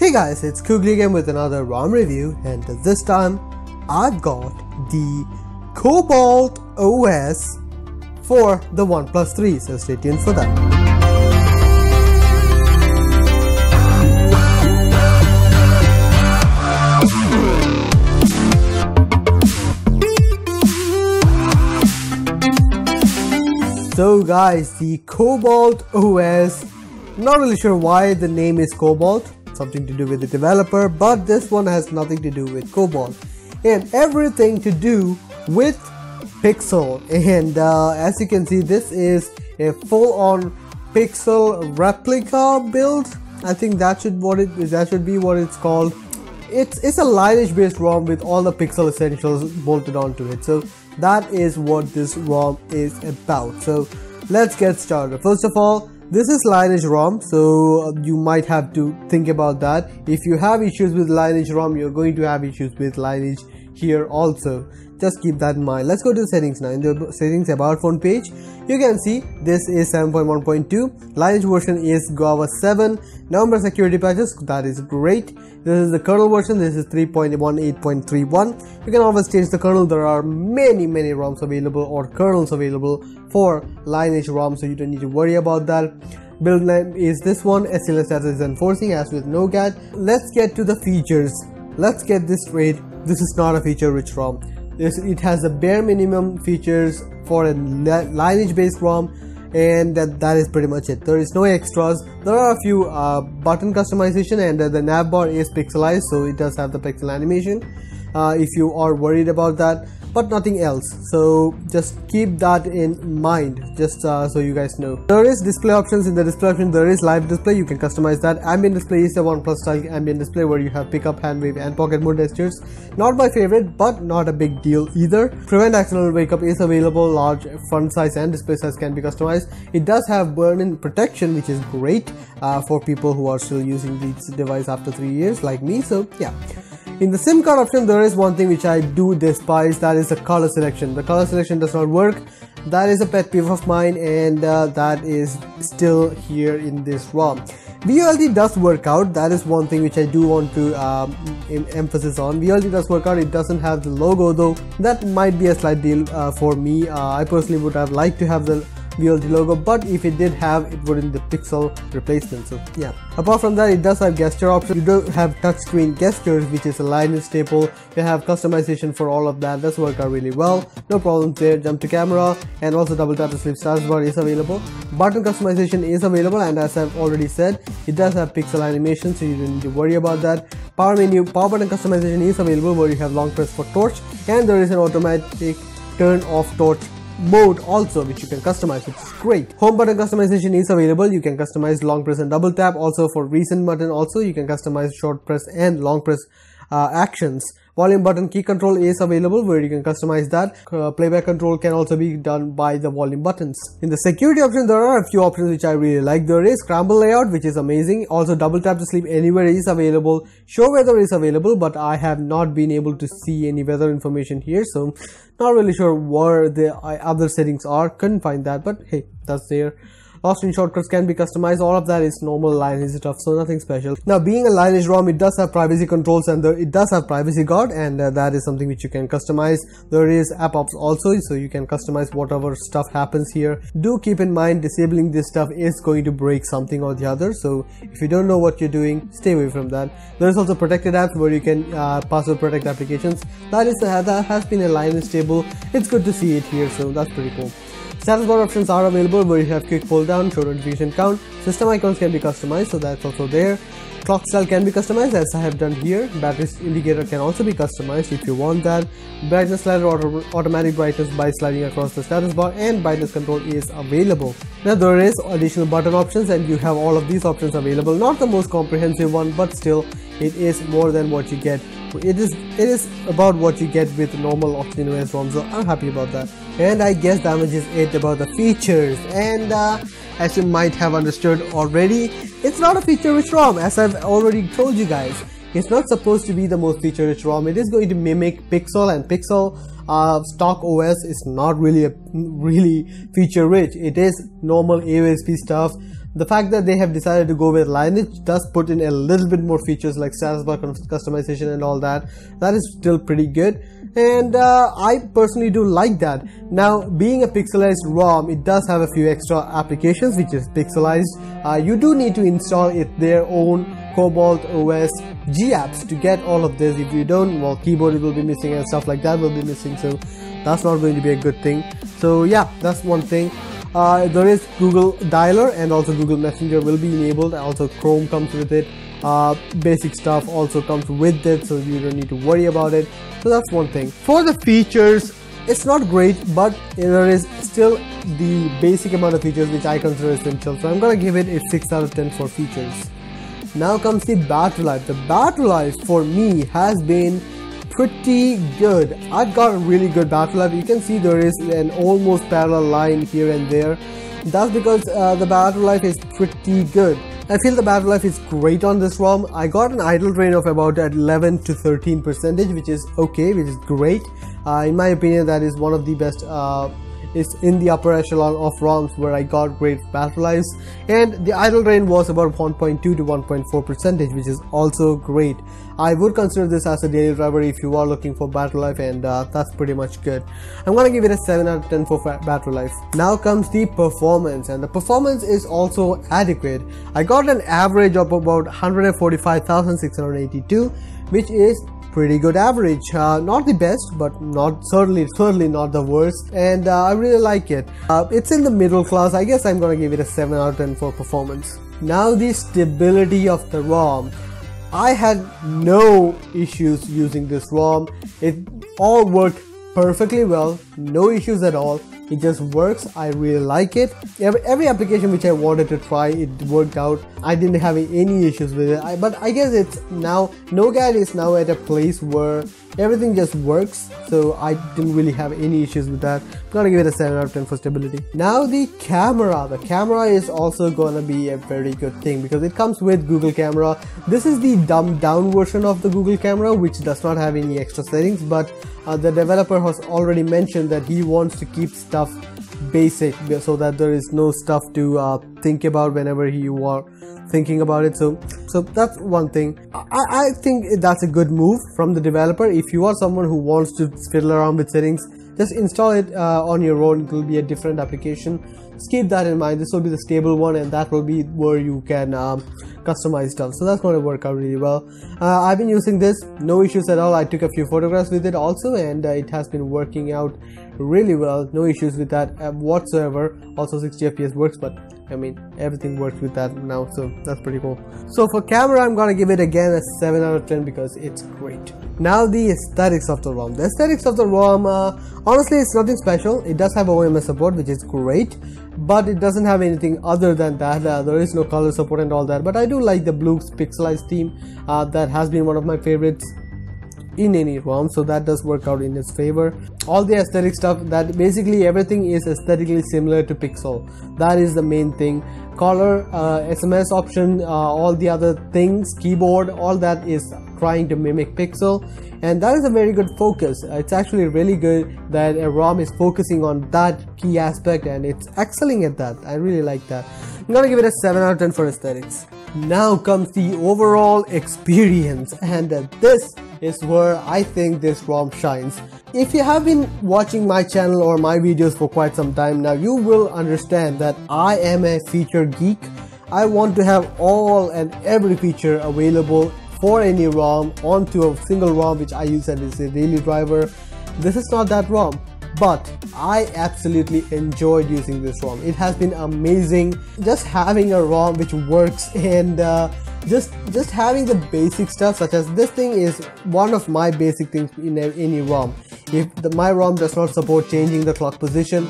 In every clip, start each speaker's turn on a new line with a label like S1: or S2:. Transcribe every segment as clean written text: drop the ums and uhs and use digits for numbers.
S1: Hey guys, it's Kugli again with another ROM review, and this time I've got the CobaltOS for the OnePlus 3, so stay tuned for that. So guys, the CobaltOS, not really sure why the name is Cobalt, something to do with the developer, but this one has nothing to do with Cobalt and everything to do with Pixel. And as you can see, this is a full-on Pixel replica build. I think that should be what it's called. It's a Lineage based ROM with all the Pixel essentials bolted onto it. So that is what this ROM is about. So let's get started. First of all, this is Lineage ROM, so you might have to think about that. If you have issues with Lineage ROM, you're going to have issues with Lineage here also. Just keep that in mind. Let's go to the settings now. In the settings about phone page, you can see this is 7.1.2. Lineage version is Guava 7. November security patches, that is great. This is the kernel version. This is 3.18.31. You can always change the kernel. There are many ROMs available or kernels available for Lineage ROM, so you don't need to worry about that. Build name is this one. SLS status is enforcing as with Nougat. Let's get to the features. Let's get this straight. This is not a feature-rich ROM. It has the bare minimum features for a Lineage based ROM, and that is pretty much it. There is no extras. There are a few button customization, and the nav bar is pixelized, so it does have the pixel animation if you are worried about that, but nothing else. So just keep that in mind, just so you guys know. There is display options. In the display option, there is live display. You can customize that. Ambient display is the OnePlus style ambient display where you have pickup, hand wave and pocket mode gestures. Not my favorite, but not a big deal either. Prevent accidental wake up is available. Large font size and display size can be customized. It does have burn-in protection, which is great for people who are still using this device after 3 years like me. So yeah. In the SIM card option, there is one thing which I do despise, that is the color selection. The color selection does not work. That is a pet peeve of mine, and that is still here in this ROM. VLD does work out. That is one thing which I do want to emphasis on. VLD does work out. It doesn't have the logo though. That might be a slight deal for me. I personally would have liked to have the VLD logo, but if it did have, it would in the pixel replacement. So yeah, apart from that, it does have gesture options. You do have touchscreen gestures, which is a Lineage staple. You have customization for all of that. Does work out really well, no problems there. Jump to camera and also double tap to sleep status bar is available. Button customization is available, and as I've already said, it does have pixel animation, so you don't need to worry about that. Power menu, power button customization is available where you have long press for torch, and there is an automatic turn off torch mode also, which you can customize, which is great. Home button customization is available. You can customize long press and double tap. Also for recent button, also you can customize short press and long press actions. Volume button key control is available where you can customize that. Playback control can also be done by the volume buttons. In the security option, there are a few options which I really like. There is scramble layout, which is amazing. Also double tap to sleep anywhere is available. Show weather is available, but I have not been able to see any weather information here, so not really sure where the other settings are. Couldn't find that, but hey, that's there. Lost in shortcuts can be customized. All of that is normal Lineage stuff, so nothing special. Now, being a Lineage ROM, it does have privacy controls, and it does have privacy guard, and that is something which you can customize. There is app ops also, so you can customize whatever stuff happens here. Do keep in mind, disabling this stuff is going to break something or the other, so if you don't know what you're doing, stay away from that. There is also protected apps where you can password protect applications. That has been a Lineage stable. It's good to see it here, so that's pretty cool. Status bar options are available where you have quick pull down, show notification count. System icons can be customized, so that's also there. Clock style can be customized as I have done here. Battery indicator can also be customized if you want that. Brightness slider, automatic brightness by sliding across the status bar, and brightness control is available. Now there is additional button options, and you have all of these options available. Not the most comprehensive one, but still it is more than what you get. It is about what you get with normal OxygenOS ROM, so I'm happy about that. And I guess that much is it about the features. And as you might have understood already, it's not a feature-rich ROM, as I've already told you guys. It's not supposed to be the most feature-rich ROM. It is going to mimic Pixel, and Pixel stock OS is not really feature-rich. It is normal AOSP stuff. The fact that they have decided to go with Lineage does put in a little bit more features like status bar customization and all that. That is still pretty good, and I personally do like that. Now, being a pixelized ROM, it does have a few extra applications, which is pixelized. You do need to install their own CobaltOS G apps to get all of this. If you don't, well, keyboard will be missing and stuff like that will be missing, so that's not going to be a good thing. So yeah, that's one thing. There is Google Dialer, and also Google Messenger will be enabled. Also Chrome comes with it. Basic stuff also comes with it, so you don't need to worry about it. So that's one thing. For the features, it's not great, but there is still the basic amount of features which I consider essential, so I'm gonna give it a 6 out of 10 for features. Now comes the battery life. The battery life for me has been pretty good. I've got a really good battery life. You can see there is an almost parallel line here and there. That's because the battery life is pretty good. I feel the battery life is great on this ROM. I got an idle drain of about 11 to 13%, which is okay, which is great. In my opinion, that is one of the best. It's in the upper echelon of ROMs where I got great battery lives, and the idle drain was about 1.2 to 1.4%, which is also great. I would consider this as a daily driver if you are looking for battery life, and that's pretty much good. I'm gonna give it a 7 out of 10 for battery life. Now comes the performance, and the performance is also adequate. I got an average of about 145,682, which is pretty good average. Not the best, but certainly not the worst, and I really like it. It's in the middle class. I guess I'm gonna give it a 7 out of 10 for performance. Now the stability of the ROM. I had no issues using this ROM. It all worked perfectly well, no issues at all. It just works. I really like it. Every application which I wanted to try, it worked out. I didn't have any issues with it. But I guess it's now, Nougat is now at a place where everything just works, so I didn't really have any issues with that. I'm gonna give it a 7 out of 10 for stability. Now the camera. The camera is also gonna be a very good thing because it comes with Google Camera. This is the dumbed down version of the Google Camera, which does not have any extra settings, but the developer has already mentioned that he wants to keep stuff basic so that there is no stuff to think about whenever you are thinking about it. So that's one thing. I think that's a good move from the developer. If you are someone who wants to fiddle around with settings, just install it on your own. It will be a different application. Just keep that in mind. This will be the stable one, and that will be where you can customize stuff, so that's going to work out really well. I've been using this, no issues at all. I took a few photographs with it also, and it has been working out really well. No issues with that whatsoever. Also 60 FPS works, but I mean everything works with that now, so that's pretty cool. So for camera, I'm gonna give it again a 7 out of 10 because it's great. Now the aesthetics of the ROM. The aesthetics of the ROM, honestly, it's nothing special. It does have OMS support, which is great, but it doesn't have anything other than that. There is no color support and all that, but I do like the blue pixelized theme. That has been one of my favorites in any ROM, so that does work out in its favor. All the aesthetic stuff, that basically everything is aesthetically similar to Pixel. That is the main thing. Color, SMS option, all the other things, keyboard, all that is trying to mimic Pixel, and that is a very good focus. It's actually really good that a ROM is focusing on that key aspect, and it's excelling at that. I really like that. I'm gonna give it a 7 out of 10 for aesthetics. Now comes the overall experience, and this is where I think this ROM shines. If you have been watching my channel or my videos for quite some time now, you will understand that I am a feature geek. I want to have all and every feature available for any ROM onto a single ROM, which I use as a daily driver. This is not that ROM, but I absolutely enjoyed using this ROM. It has been amazing just having a ROM which works, and just having the basic stuff, such as this thing is one of my basic things in any ROM. If my ROM does not support changing the clock position,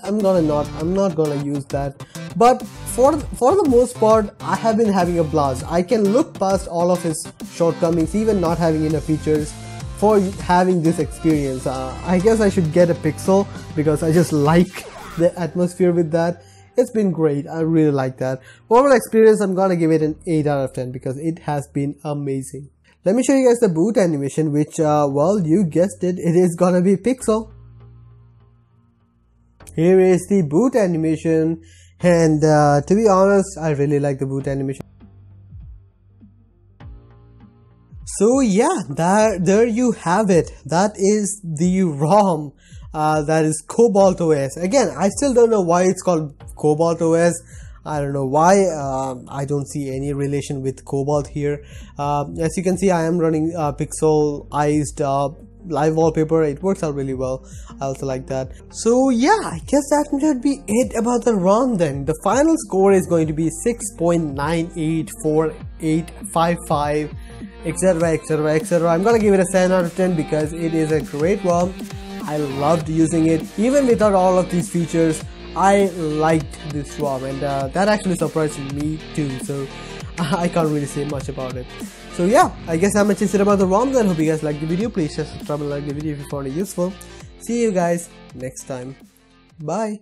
S1: I'm not gonna use that. But for the most part, I have been having a blast. I can look past all of his shortcomings, even not having enough features, for having this experience. I guess I should get a Pixel because I just like the atmosphere with that. It's been great. I really like that. Overall experience, I'm gonna give it an 8 out of 10 because it has been amazing. Let me show you guys the boot animation, which, well, you guessed it, it is gonna be Pixel. Here is the boot animation. And to be honest, I really like the boot animation. So yeah, there you have it. That is the ROM. That is CobaltOS. Again, I still don't know why it's called CobaltOS. I don't know why. I don't see any relation with Cobalt here. As you can see, I am running Pixelized live wallpaper. It works out really well. I also like that. So yeah, I guess that should be it about the ROM then. The final score is going to be 6.984855, etc, etc, etc. I'm gonna give it a 7 out of 10 because it is a great ROM. I loved using it. Even without all of these features, I liked this ROM, and that actually surprised me too, so I can't really say much about it. So yeah, I guess I'm much it about the ROM then. Hope you guys liked the video. Please share, subscribe and like the video if you found it useful. See you guys next time. Bye.